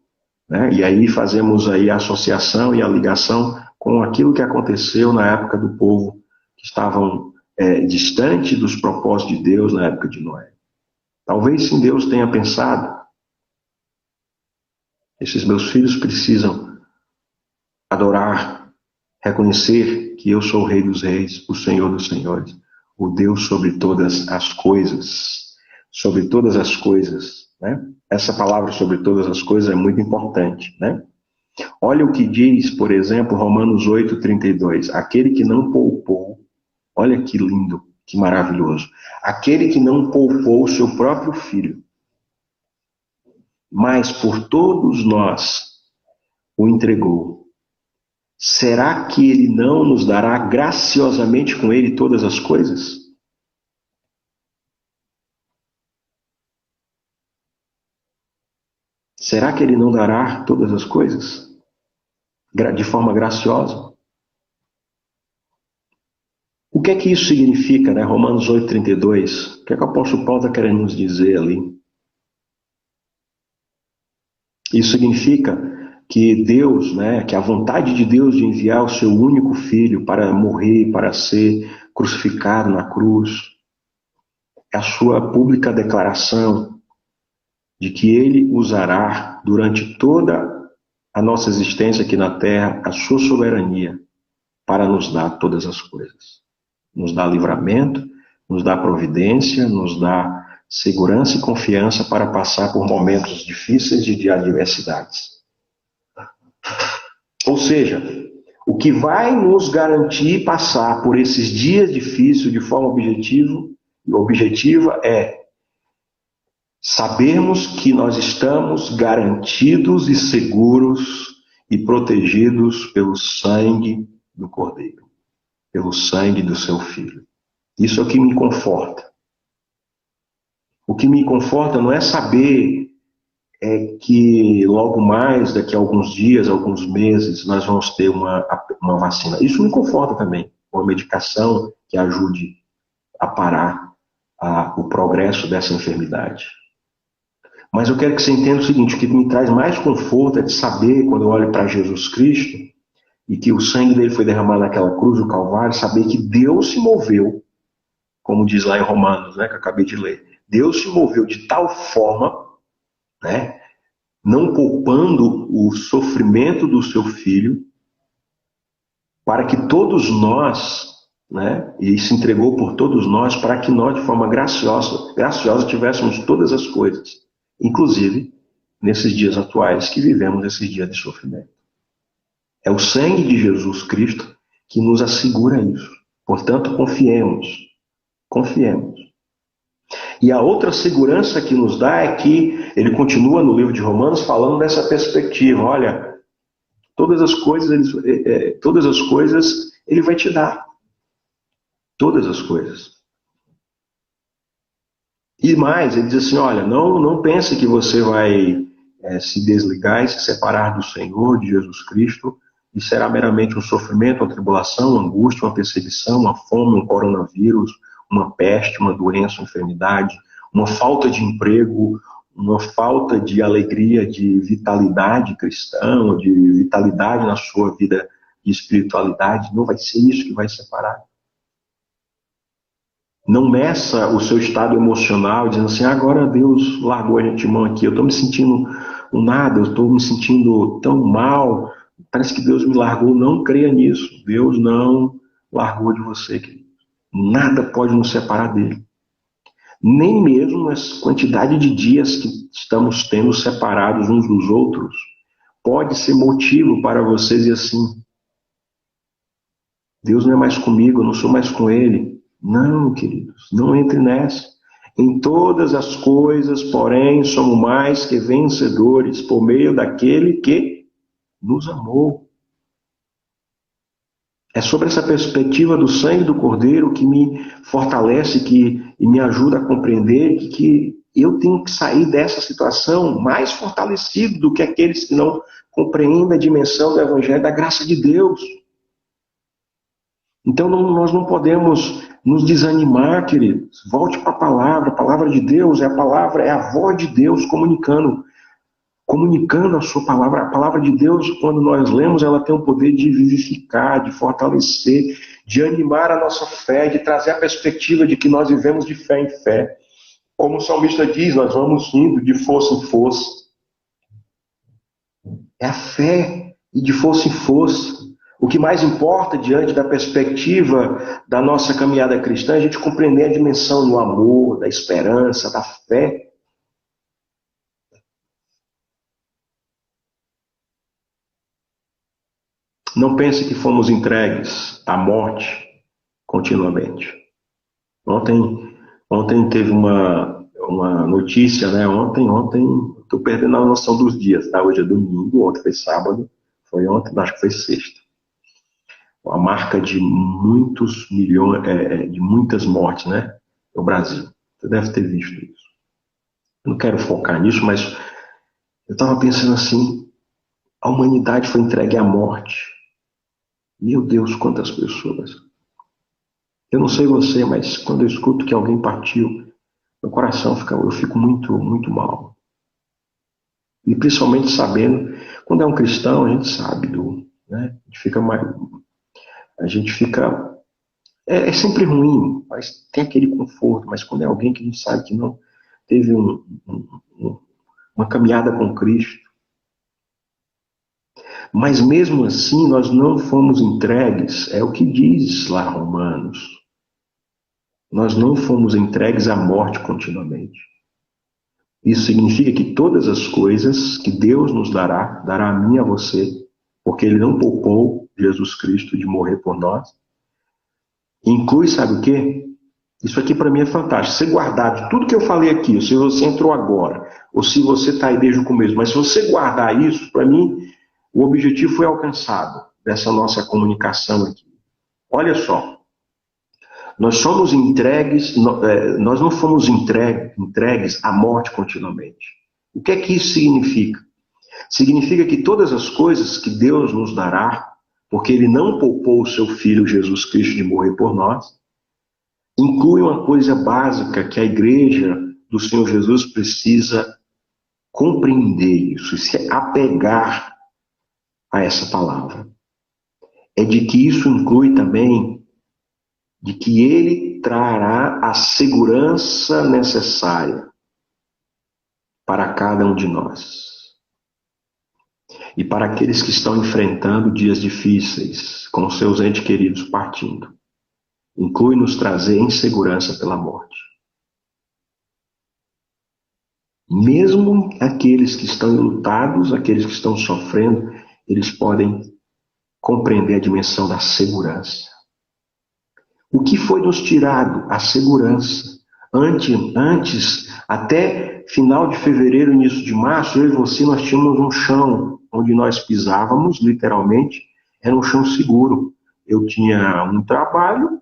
né? E aí fazemos aí a associação e a ligação com aquilo que aconteceu na época do povo que estavam distante dos propósitos de Deus na época de Noé. Talvez sim Deus tenha pensado, esses meus filhos precisam adorar, reconhecer que eu sou o Rei dos Reis, o Senhor dos Senhores, o Deus sobre todas as coisas. Sobre todas as coisas, né? Essa palavra sobre todas as coisas é muito importante, né? Olha o que diz, por exemplo, Romanos 8:32. Aquele que não poupou, olha que lindo, que maravilhoso. Aquele que não poupou o seu próprio filho, mas por todos nós o entregou. Será que ele não nos dará graciosamente com ele todas as coisas? Será que ele não dará todas as coisas de forma graciosa? O que é que isso significa, né? Romanos 8:32. O que é que o apóstolo Paulo está querendo nos dizer ali? Isso significa que Deus, né, que a vontade de Deus de enviar o seu único filho para morrer, para ser crucificado na cruz, é a sua pública declaração de que ele usará durante toda a nossa existência aqui na terra a sua soberania para nos dar todas as coisas. Nos dá livramento, nos dá providência, nos dá segurança e confiança para passar por momentos difíceis e de adversidades. Ou seja, o que vai nos garantir passar por esses dias difíceis de forma objetiva é sabermos que nós estamos garantidos e seguros e protegidos pelo sangue do Cordeiro, pelo sangue do seu Filho. Isso é o que me conforta. O que me conforta não é saber que logo mais, daqui a alguns dias, alguns meses, nós vamos ter uma vacina. Isso me conforta também, uma medicação que ajude a parar o progresso dessa enfermidade. Mas eu quero que você entenda o seguinte, o que me traz mais conforto é de saber, quando eu olho para Jesus Cristo, e que o sangue dele foi derramado naquela cruz do Calvário, saber que Deus se moveu, como diz lá em Romanos, né, que eu acabei de ler. Deus se moveu de tal forma, né, não poupando o sofrimento do seu filho, para que todos nós, né, e se entregou por todos nós, para que nós, de forma graciosa tivéssemos todas as coisas, inclusive nesses dias atuais que vivemos esses dias de sofrimento. É o sangue de Jesus Cristo que nos assegura isso. Portanto, confiemos. Confiemos. E a outra segurança que nos dá é que ele continua no livro de Romanos falando dessa perspectiva. Olha, todas as coisas ele vai te dar. Todas as coisas. E mais, ele diz assim, olha, não pense que você vai se desligar e se separar do Senhor, de Jesus Cristo, e será meramente um sofrimento, uma tribulação, uma angústia, uma perseguição, uma fome, um coronavírus, uma peste, uma doença, uma enfermidade, uma falta de emprego, uma falta de alegria, de vitalidade cristã, de vitalidade na sua vida de espiritualidade. Não vai ser isso que vai separar. Não meça o seu estado emocional dizendo assim, agora Deus largou a gente de mão aqui, eu estou me sentindo um nada, eu estou me sentindo tão mal, parece que Deus me largou. Não creia nisso. Deus não largou de você, querido. Nada pode nos separar dele. Nem mesmo a quantidade de dias que estamos tendo separados uns dos outros pode ser motivo para você dizer assim, Deus não é mais comigo, eu não sou mais com ele. Não, queridos, não entre nessa. Em todas as coisas, porém, somos mais que vencedores por meio daquele que nos amou. É sobre essa perspectiva do sangue do Cordeiro que me fortalece e me ajuda a compreender que eu tenho que sair dessa situação mais fortalecido do que aqueles que não compreendem a dimensão do Evangelho da graça de Deus. Então nós não podemos nos desanimar, queridos. Volte para a palavra de Deus é a voz de Deus comunicando a sua palavra. A palavra de Deus, quando nós lemos, ela tem o poder de vivificar, de fortalecer, de animar a nossa fé, de trazer a perspectiva de que nós vivemos de fé em fé. Como o salmista diz, nós vamos indo de força em força. É a fé e de força em força. O que mais importa diante da perspectiva da nossa caminhada cristã é a gente compreender a dimensão do amor, da esperança, da fé. Não pense que fomos entregues à morte continuamente. Ontem teve uma notícia, né? Ontem, estou perdendo a noção dos dias, tá? Hoje é domingo, ontem foi sábado, foi ontem, acho que foi sexta. A marca de muitos milhões, de muitas mortes, né? No Brasil. Você deve ter visto isso. Eu não quero focar nisso, mas eu estava pensando assim, a humanidade foi entregue à morte. Meu Deus, quantas pessoas. Eu não sei você, mas quando eu escuto que alguém partiu, meu coração eu fico muito, muito mal. E principalmente sabendo, quando é um cristão, a gente sabe né? A gente fica é sempre ruim, mas tem aquele conforto. Mas quando é alguém que a gente sabe que não teve uma caminhada com Cristo, mas mesmo assim nós não fomos entregues, é o que diz lá Romanos. Nós não fomos entregues à morte continuamente. Isso significa que todas as coisas que Deus nos dará a mim e a você, porque Ele não poupou Jesus Cristo de morrer por nós. Inclui, sabe o quê? Isso aqui para mim é fantástico. Você guardar de tudo que eu falei aqui, se você entrou agora, ou se você está aí desde o começo, mas se você guardar isso, para mim, o objetivo foi alcançado dessa nossa comunicação aqui. Olha só, nós não fomos entregues à morte continuamente. O que é que isso significa? Significa que todas as coisas que Deus nos dará, porque Ele não poupou o seu Filho Jesus Cristo de morrer por nós, inclui uma coisa básica que a igreja do Senhor Jesus precisa compreender isso, se apegar a essa palavra. É de que isso inclui também de que Ele trará a segurança necessária para cada um de nós. E para aqueles que estão enfrentando dias difíceis, com seus entes queridos partindo. Inclui nos trazer insegurança pela morte. Mesmo aqueles que estão enlutados, aqueles que estão sofrendo, eles podem compreender a dimensão da segurança. O que foi nos tirado? A segurança. Antes, até final de fevereiro, início de março, eu e você, nós tínhamos um chão onde nós pisávamos, literalmente, era um chão seguro. Eu tinha um trabalho,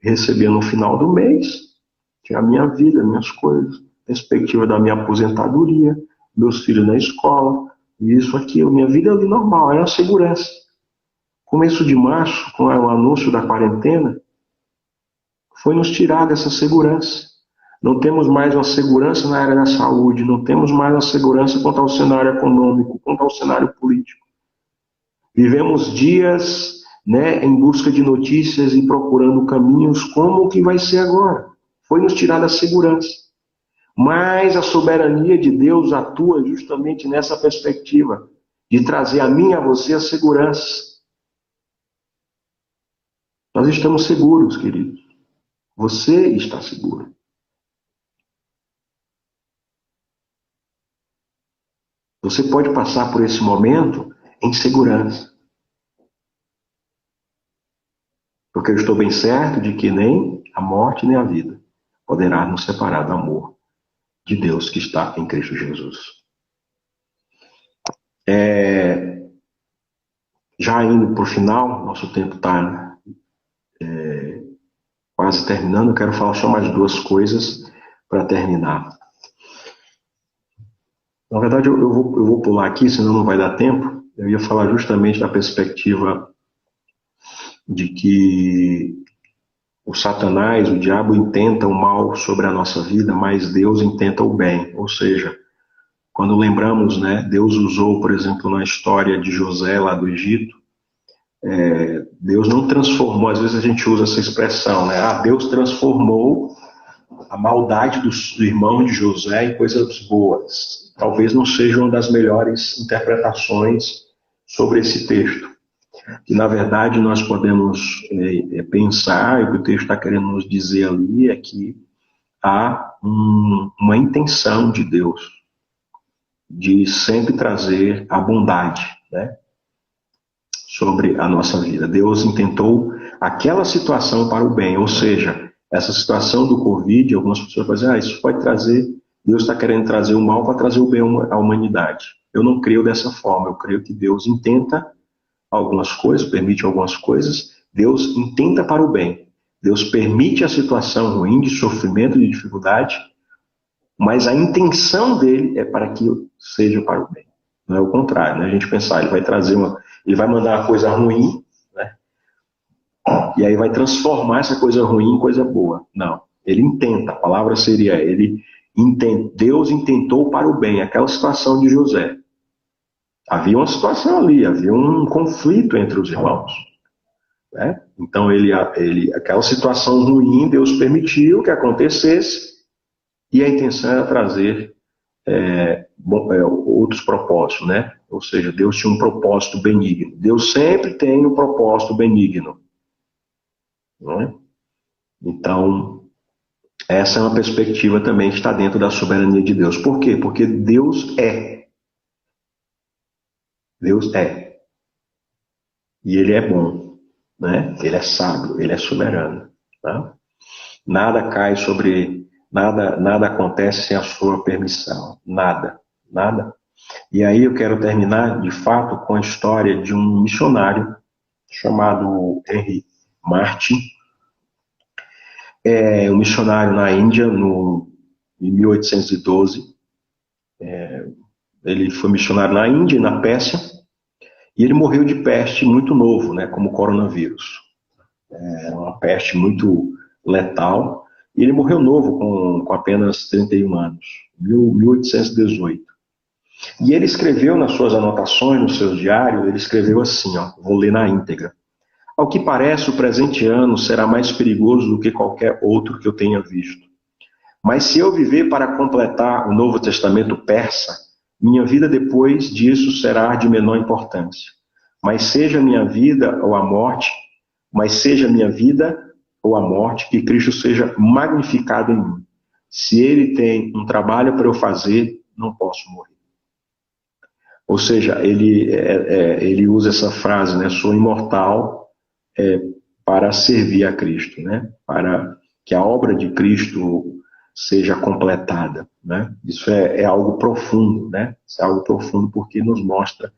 recebia no final do mês, tinha a minha vida, minhas coisas, perspectiva da minha aposentadoria, meus filhos na escola, isso, aquilo, minha vida ali normal, era segurança. Começo de março, com o anúncio da quarentena, foi nos tirar dessa segurança. Não temos mais uma segurança na área da saúde, não temos mais uma segurança quanto ao cenário econômico, quanto ao cenário político. Vivemos dias, em busca de notícias e procurando caminhos como o que vai ser agora. Foi nos tirar da segurança. Mas a soberania de Deus atua justamente nessa perspectiva, de trazer a mim e a você a segurança. Nós estamos seguros, queridos. Você está seguro. Você pode passar por esse momento em segurança. Porque eu estou bem certo de que nem a morte nem a vida poderá nos separar do amor de Deus que está em Cristo Jesus. Já indo para o final, nosso tempo está quase terminando, eu quero falar só mais duas coisas para terminar. Na verdade, eu vou pular aqui, senão não vai dar tempo. Eu ia falar justamente da perspectiva de que o Satanás, o diabo, intenta o mal sobre a nossa vida, mas Deus intenta o bem. Ou seja, quando lembramos, Deus usou, por exemplo, na história de José lá do Egito, Deus não transformou, às vezes a gente usa essa expressão, Deus transformou a maldade do irmão de José em coisas boas. Talvez não seja uma das melhores interpretações sobre esse texto. Que, na verdade, nós podemos pensar, e o que o texto está querendo nos dizer ali é que há uma intenção de Deus de sempre trazer a bondade, sobre a nossa vida. Deus intentou aquela situação para o bem, ou seja, essa situação do Covid, algumas pessoas vão dizer, isso pode trazer, Deus está querendo trazer o mal para trazer o bem à humanidade. Eu não creio dessa forma, eu creio que Deus intenta algumas coisas, permite algumas coisas, Deus intenta para o bem. Deus permite a situação ruim, de sofrimento, de dificuldade, mas a intenção dele é para que seja para o bem. Não é o contrário, A gente pensar, ele vai mandar uma coisa ruim, e aí vai transformar essa coisa ruim em coisa boa. Não, ele intenta, a palavra seria, Deus intentou para o bem, aquela situação de José. Havia uma situação ali, havia um conflito entre os irmãos. Então, aquela situação ruim, Deus permitiu que acontecesse, e a intenção era trazer outros propósitos, Ou seja, Deus tinha um propósito benigno. Deus sempre tem um propósito benigno. Não é? Então, essa é uma perspectiva também que está dentro da soberania de Deus. Por quê? Porque Deus é. Deus é. E Ele é bom. Ele é sábio, Ele é soberano. Nada cai sobre... Nada acontece sem a sua permissão. Nada. E aí eu quero terminar, de fato, com a história de um missionário chamado Henry Martyn. Um missionário na Índia, em 1812. Ele foi missionário na Índia e na Pérsia, e ele morreu de peste muito novo, como coronavírus. Era uma peste muito letal, e ele morreu novo, com apenas 31 anos, 1818. E ele escreveu nas suas anotações, no seu diário, ele escreveu assim, vou ler na íntegra. Ao que parece, o presente ano será mais perigoso do que qualquer outro que eu tenha visto. Mas se eu viver para completar o Novo Testamento persa, minha vida depois disso será de menor importância. Mas seja minha vida ou a morte, que Cristo seja magnificado em mim. Se Ele tem um trabalho para eu fazer, não posso morrer. Ou seja, ele usa essa frase, né? Sou imortal para servir a Cristo, né? Para que a obra de Cristo seja completada, né? Isso é algo profundo, né? Isso é algo profundo porque nos mostra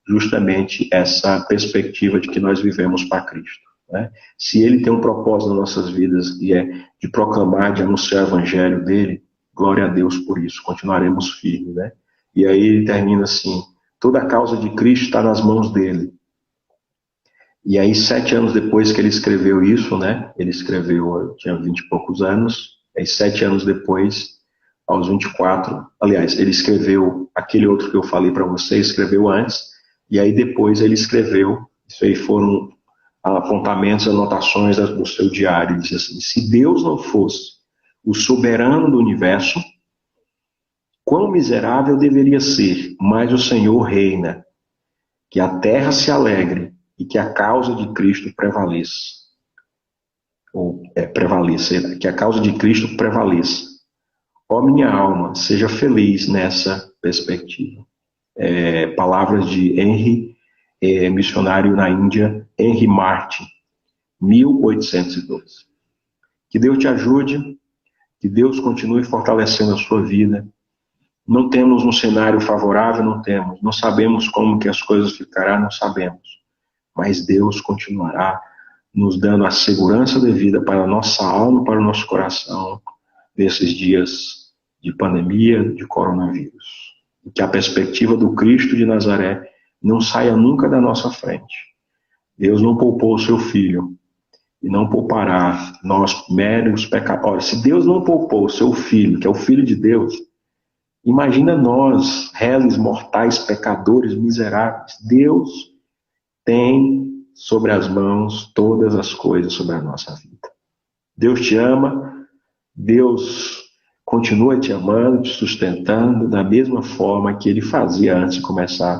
justamente essa perspectiva de que nós vivemos para Cristo, né? Se Ele tem um propósito nas nossas vidas e é de proclamar, de anunciar o evangelho dele, glória a Deus por isso, continuaremos firmes, né? E aí ele termina assim: toda a causa de Cristo está nas mãos dele. E aí, 7 anos depois que ele escreveu isso, né? Ele escreveu, eu tinha 20 e poucos anos, aí 7 anos depois, aos 24, aliás, ele escreveu aquele outro que eu falei para você, escreveu antes, e aí depois ele escreveu, isso aí foram apontamentos, anotações do seu diário, ele diz assim: se Deus não fosse o soberano do universo, quão miserável deveria ser, mas o Senhor reina, que a terra se alegre e que a causa de Cristo prevaleça. Que a causa de Cristo prevaleça. Ó minha alma, seja feliz nessa perspectiva. Palavras de Henry, missionário na Índia, Henry Martyn, 1812. Que Deus te ajude, que Deus continue fortalecendo a sua vida. Não temos um cenário favorável, não sabemos como que as coisas ficarão, não sabemos. Mas Deus continuará nos dando a segurança devida para a nossa alma, para o nosso coração, nesses dias de pandemia, de coronavírus. E que a perspectiva do Cristo de Nazaré não saia nunca da nossa frente. Deus não poupou o seu Filho e não poupará nós, meros pecadores. Se Deus não poupou o seu Filho, que é o Filho de Deus, imagina nós, réis mortais, pecadores, miseráveis. Deus tem sobre as mãos todas as coisas sobre a nossa vida. Deus te ama, Deus continua te amando, te sustentando da mesma forma que Ele fazia antes de começar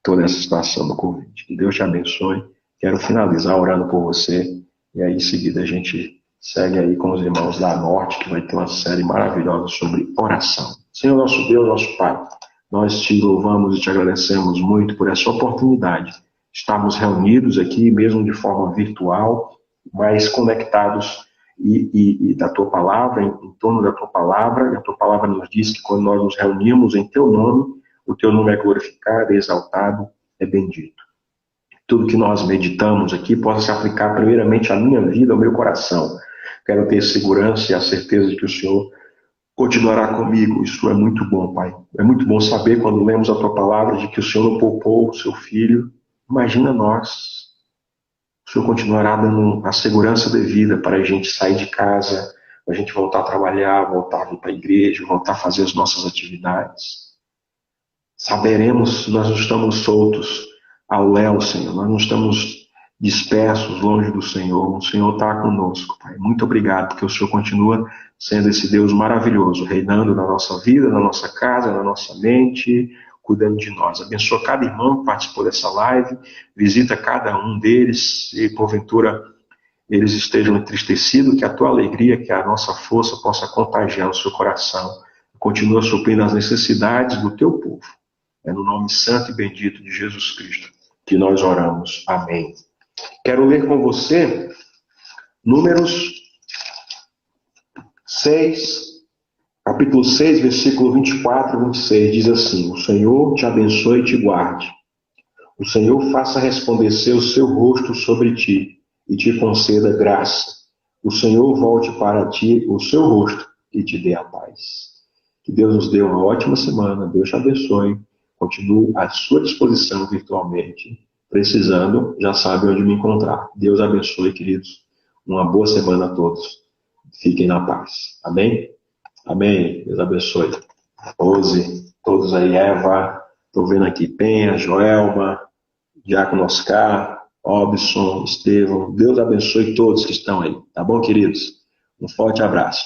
toda essa situação do Covid. Que Deus te abençoe. Quero finalizar orando por você e aí em seguida a gente segue aí com os irmãos da Norte, que vai ter uma série maravilhosa sobre oração. Senhor nosso Deus, nosso Pai, nós te louvamos e te agradecemos muito por essa oportunidade. Estamos reunidos aqui, mesmo de forma virtual, mas conectados e da Tua Palavra, em torno da Tua Palavra. E a Tua Palavra nos diz que quando nós nos reunimos em Teu nome, o Teu nome é glorificado, é exaltado, é bendito. Tudo que nós meditamos aqui possa se aplicar primeiramente à minha vida, ao meu coração. Quero ter segurança e a certeza de que o Senhor continuará comigo. Isso é muito bom, Pai. É muito bom saber, quando lemos a Tua Palavra, de que o Senhor não poupou o Seu Filho. Imagina nós. O Senhor continuará dando a segurança devida para a gente sair de casa, para a gente voltar a trabalhar, voltar a vir para a igreja, voltar a fazer as nossas atividades. Saberemos que nós não estamos soltos ao léu, Senhor. Nós não estamos dispersos longe do Senhor. O Senhor está conosco, Pai. Muito obrigado, porque o Senhor continua sendo esse Deus maravilhoso, reinando na nossa vida, na nossa casa, na nossa mente, cuidando de nós. Abençoa cada irmão que participou dessa live, visita cada um deles, e porventura eles estejam entristecidos, que a Tua alegria, que a nossa força possa contagiar o seu coração. Continua suprindo as necessidades do Teu povo. É no nome santo e bendito de Jesus Cristo que nós oramos. Amém. Quero ler com você Números 6, capítulo 6, versículo 24 e 26, diz assim: o Senhor te abençoe e te guarde. O Senhor faça resplandecer o seu rosto sobre ti e te conceda graça. O Senhor volte para ti o seu rosto e te dê a paz. Que Deus nos dê uma ótima semana. Deus te abençoe. Continuo à sua disposição virtualmente. Precisando, já sabe onde me encontrar. Deus abençoe, queridos. Uma boa semana a todos. Fiquem na paz. Amém? Amém. Deus abençoe. Rose, todos aí, Eva, estou vendo aqui Penha, Joelma, Diácono Oscar, Robson, Estevão. Deus abençoe todos que estão aí. Tá bom, queridos? Um forte abraço.